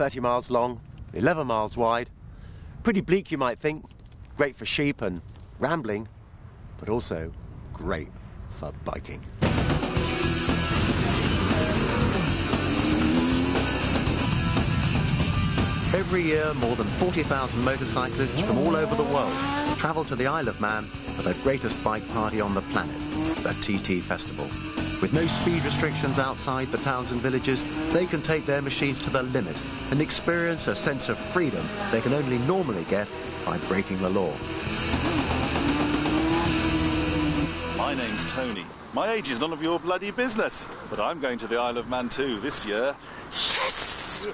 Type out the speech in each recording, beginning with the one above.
30 miles long, 11 miles wide. Pretty bleak, you might think. Great for sheep and rambling, but also great for biking. Every year, more than 40,000 motorcyclists from all over the world travel to the Isle of Man for the greatest bike party on the planet, the TT Festival. With no speed restrictions outside the towns and villages, they can take their machines to the limit and experience a sense of freedom they can only normally get by breaking the law. My name's Tony. My age is none of your bloody business, but I'm going to the Isle of Man too this year. Yes!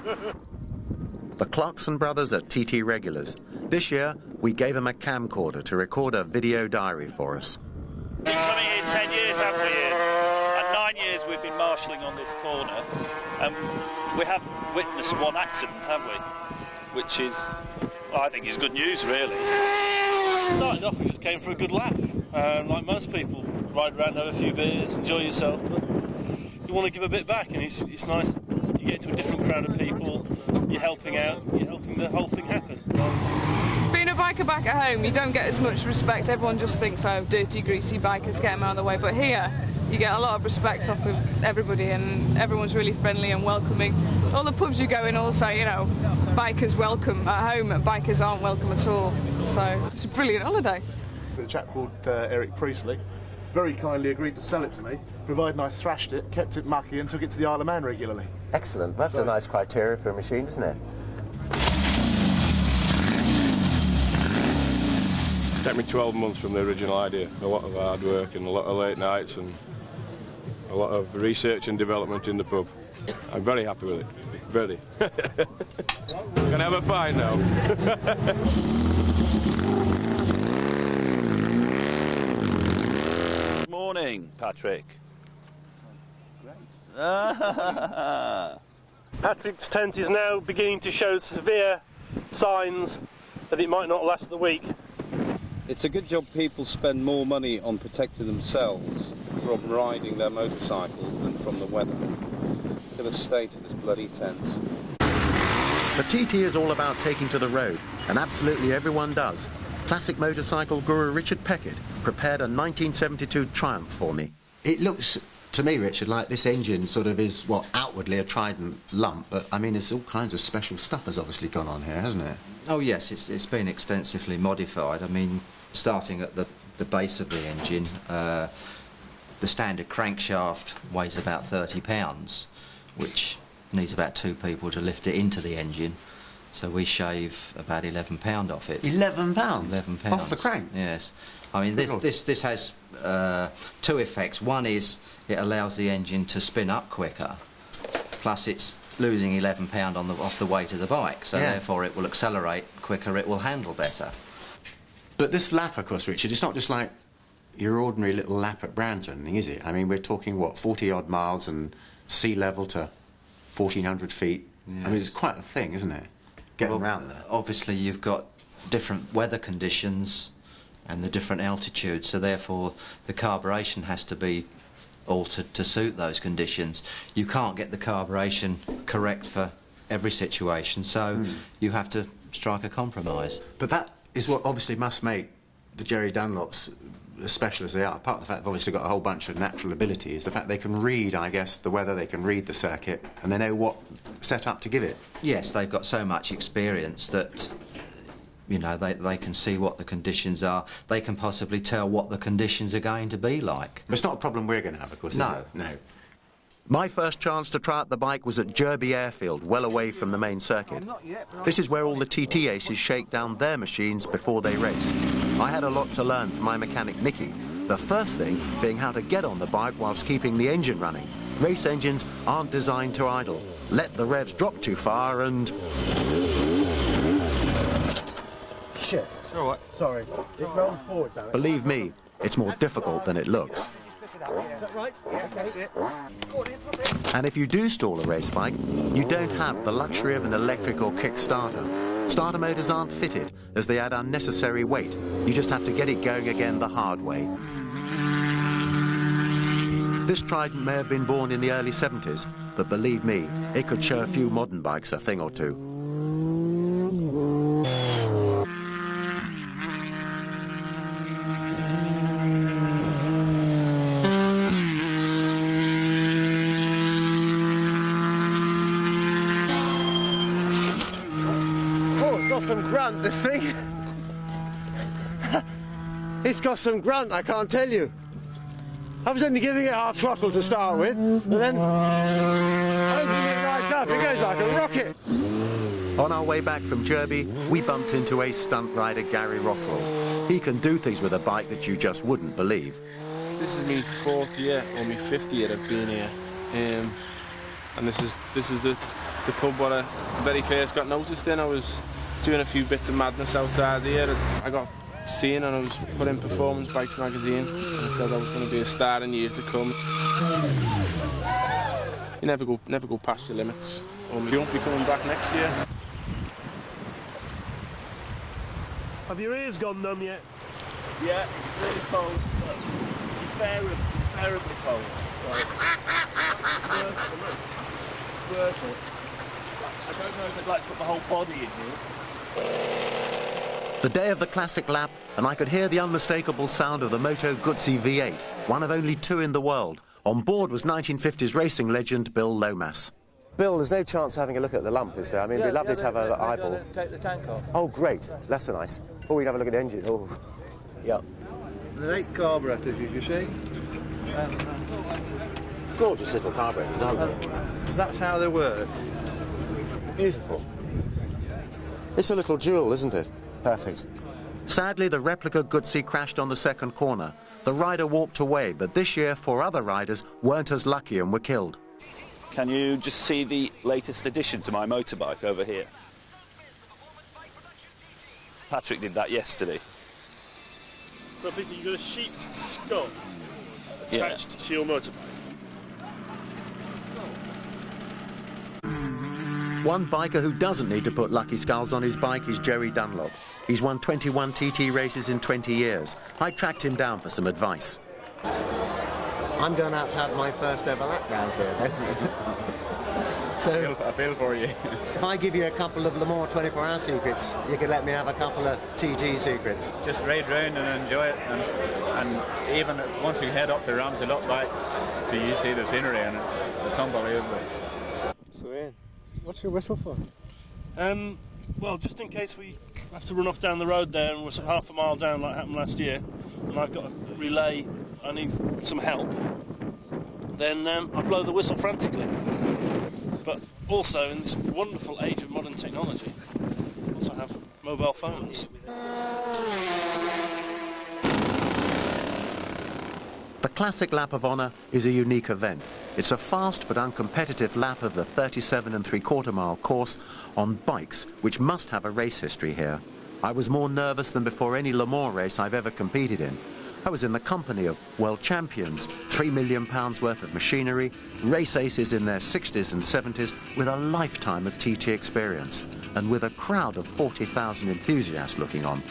The Clarkson brothers are TT regulars. This year, we gave them a camcorder to record a video diary for us. We've been coming here 10 years, haven't we? And 9 years we've been marshalling on this corner. And we have witnessed one accident, haven't we? Which is, I think, is good news, really. Starting off, we just came for a good laugh. Like most people, ride around, have a few beers, enjoy yourself. But you want to give a bit back, and it's nice. You get into a different crowd of people, you're helping out, you're helping the whole thing happen. Being a biker back at home, you don't get as much respect. Everyone just thinks, oh, dirty, greasy bikers, get them out of the way. But here, you get a lot of respect off of everybody, and everyone's really friendly and welcoming. All the pubs you go in also, you know, bikers welcome. At home, bikers aren't welcome at all. So it's a brilliant holiday. A chap called Eric Priestley very kindly agreed to sell it to me, provided I thrashed it, kept it mucky and took it to the Isle of Man regularly. Excellent. That's a nice criteria for a machine, isn't it? It took me 12 months from the original idea. A lot of hard work and a lot of late nights and a lot of research and development in the pub. I'm very happy with it. Very. Can I have a pint now? Morning, Patrick. Patrick's tent is now beginning to show severe signs that it might not last the week. It's a good job people spend more money on protecting themselves from riding their motorcycles than from the weather. Look at the state of this bloody tent. The TT is all about taking to the road, and absolutely everyone does. Classic motorcycle guru Richard Peckett prepared a 1972 Triumph for me. It looks to me, Richard, like this engine sort of is, what, outwardly a Trident lump, but I mean, there's all kinds of special stuff has obviously gone on here, hasn't it? Oh yes, it's been extensively modified. I mean, starting at the base of the engine, the standard crankshaft weighs about 30 pounds, which needs about 2 people to lift it into the engine. So we shave about £11 off it. £11? £11 off the crank? Yes. I mean, this has 2 effects. One is it allows the engine to spin up quicker, plus it's losing £11 off the weight of the bike, so therefore it will accelerate quicker, it will handle better. But this lap, of course, Richard, it's not just like your ordinary little lap at Brands or anything, is it? I mean, we're talking, what, 40-odd miles and sea level to 1,400 feet. Yes. I mean, it's quite a thing, isn't it? Getting around there. Obviously, you've got different weather conditions and the different altitudes, so therefore the carburation has to be altered to suit those conditions. You can't get the carburation correct for every situation, so you have to strike a compromise. But that is what obviously must make the Jerry Dunlops as special as they are. Apart from the fact they've obviously got a whole bunch of natural ability, is the fact they can read, I guess, the weather, they can read the circuit, and they know what setup to give it. Yes, they've got so much experience that, you know, they can see what the conditions are. They can possibly tell what the conditions are going to be like. But it's not a problem we're going to have, of course, no. Is it? No. My first chance to try out the bike was at Derby Airfield, well away from the main circuit. This is where all the TT aces shake down their machines before they race. I had a lot to learn from my mechanic, Nicky. The first thing being how to get on the bike whilst keeping the engine running. Race engines aren't designed to idle. Let the revs drop too far and... Shit. It's all right. Sorry. It rolled forward, though. Believe me, it's more difficult than it looks. Is that right? Yeah, that's it. And if you do stall a race bike, you don't have the luxury of an electric or kick starter. Starter motors aren't fitted, as they add unnecessary weight. You just have to get it going again the hard way. This Trident may have been born in the early 70s, but believe me, it could show a few modern bikes a thing or two. Oh, it's got some grunt, this thing. It's got some grunt, I can't tell you. I was only giving it half throttle to start with, and then opening it right up, it goes like a rocket. On our way back from Derby, we bumped into ace stunt rider Gary Rothwell. He can do things with a bike that you just wouldn't believe. This is my 4th year or my 5th year I've been here, and this is the pub where I very first got noticed in. I was doing a few bits of madness outside here. I got seen and I was put in Performance Bikes magazine, and it said I was going to be a star in years to come. You never go past your limits, or you won't be coming back next year. Have your ears gone numb yet? Yeah, it's really cold. It's bearably cold. So it's worth it. I don't know if I'd like to put my whole body in here. The day of the classic lap, and I could hear the unmistakable sound of the Moto Guzzi V8, one of only 2 in the world. On board was 1950s racing legend Bill Lomas. Bill, there's no chance of having a look at the lump, is there? I mean, it'd be lovely to have an eyeball. Take the tank off. Oh, great. That's so nice. Oh, we'd have a look at the engine. Oh, yeah. There are 8 carburetors, you can see. Gorgeous little carburetors, aren't they? That's how they work. Beautiful. It's a little jewel, isn't it? Perfect. Sadly, the replica Guzzi crashed on the second corner. The rider walked away, but this year 4 other riders weren't as lucky and were killed. Can you just see the latest addition to my motorbike over here? Patrick did that yesterday. So, Peter, you've got a sheep's skull attached to your motorbike. One biker who doesn't need to put lucky skulls on his bike is Jerry Dunlop. He's won 21 TT races in 20 years. I tracked him down for some advice. I'm going out to have my first ever lap round here, then. I feel for you. If I give you a couple of Le Mans 24-hour secrets, you could let me have a couple of TT secrets. Just ride round and enjoy it, and even once you head up the ramps, you look back, you see the scenery, and it's unbelievable. So, Ian, what's your whistle for? Well, just in case we have to run off down the road there and we're sort of half a mile down like happened last year, and I've got a relay, I need some help, then I blow the whistle frantically. But also, in this wonderful age of modern technology, we also have mobile phones. The Classic Lap of Honour is a unique event. It's a fast but uncompetitive lap of the 37 3/4 mile course on bikes, which must have a race history here. I was more nervous than before any Le Mans race I've ever competed in. I was in the company of world champions, £3 million worth of machinery, race aces in their 60s and 70s with a lifetime of TT experience, and with a crowd of 40,000 enthusiasts looking on.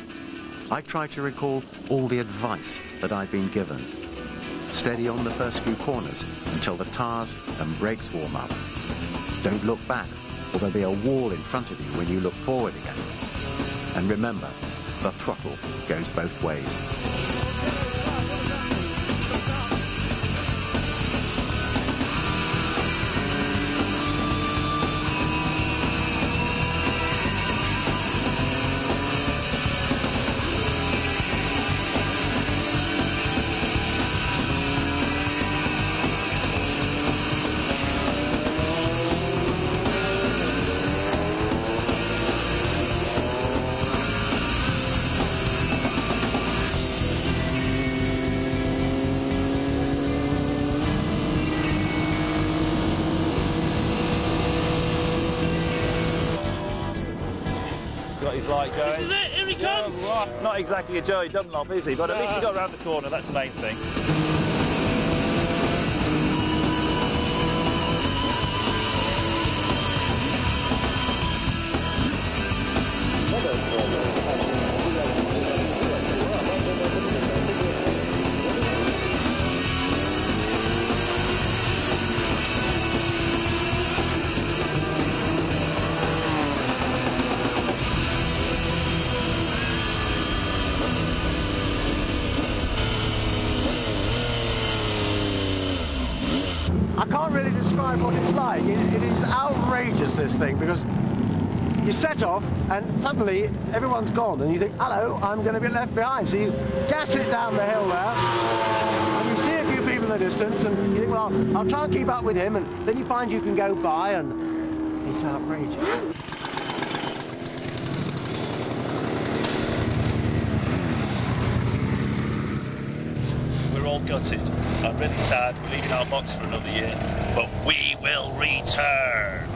I tried to recall all the advice that I'd been given. Steady on the first few corners until the tyres and brakes warm up. Don't look back, or there'll be a wall in front of you when you look forward again. And remember, the throttle goes both ways. He's like going. This is it, here he comes! Not exactly a Joey Dunlop, is he? But at least he got around the corner, that's the main thing. I can't really describe what it's like. It is outrageous, this thing, because you set off and suddenly everyone's gone and you think, hello, I'm going to be left behind. So you gas it down the hill there and you see a few people in the distance and you think, well, I'll try and keep up with him, and then you find you can go by, and it's outrageous. We're all gutted. I'm really sad. We're leaving our box for another year, but we will return.